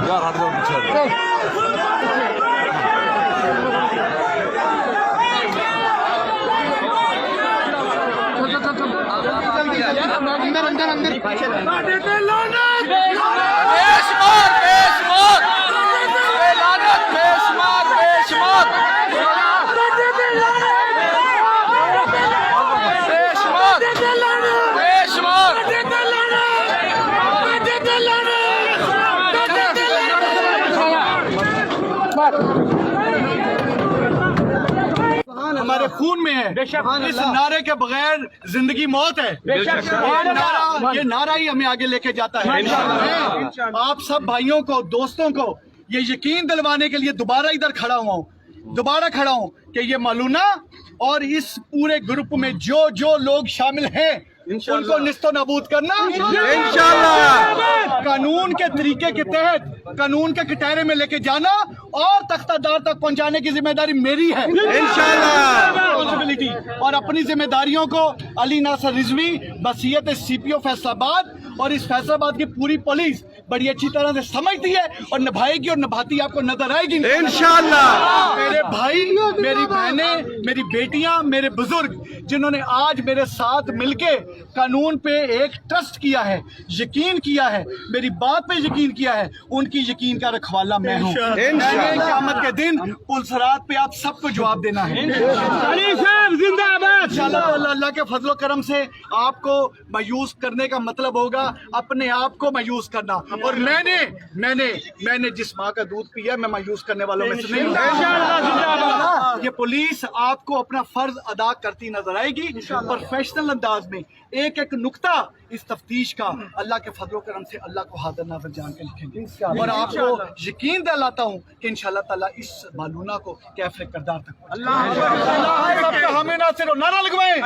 यार हट जाओ पीछे हमारे खून में है। इस नारे के बगैर जिंदगी मौत है। ये नारा ही हमें आगे लेके जाता है। मैं आप सब भाइयों को, दोस्तों को ये यकीन दिलवाने के लिए दोबारा इधर खड़ा हुआ हूँ कि ये मलूना और इस पूरे ग्रुप में जो जो लोग शामिल हैं उनको निस्तो नाबूद करना इंशाल्लाह, कानून के तरीके के तहत कानून के कटहरे में लेके जाना और तख्तादार तक पहुंचाने की जिम्मेदारी मेरी है इंशाल्लाह। और अपनी जिम्मेदारियों को अली नासर रिजवी, बसीयत सीपीओ फैसलाबाद और इस फैसलाबाद की पूरी पुलिस बड़ी अच्छी तरह से समझती है और निभाएगी और निभाती आपको नजर आएगी इंशाल्लाह। मेरे भाई, मेरी बहनें, मेरी बेटियां, मेरे बुजुर्ग जिन्होंने आज मेरे साथ मिलके कानून पे एक ट्रस्ट किया है, यकीन किया है, मेरी बात पे यकीन किया है, उनकी यकीन का रखवाला मैं हूँ। क़यामत के दिन पुलसरात पे आप सबको जवाब देना है इंशाल्लाह। अल्लाह के फजलो करम से आपको मायूस करने का मतलब होगा अपने आप को मायूस करना। और मैंने जिस माँ का दूध पिया मैं मायूस करने वालों में से नहीं हूँ। ये पुलिस आपको अपना फर्ज अदा करती नजर आएगी प्रोफेशनल अंदाज में। एक एक नुक्ता इस तफ्तीश का अल्लाह के फजलो करम से अल्लाह को हाजिर नाज़िर जान के लिखेंगे और आपको यकीन दिलाता हूँ कि इंशाल्लाह ताला इस मालूना को कैफे करदार तक हमें ना सिर्फ नारा लगवाएं।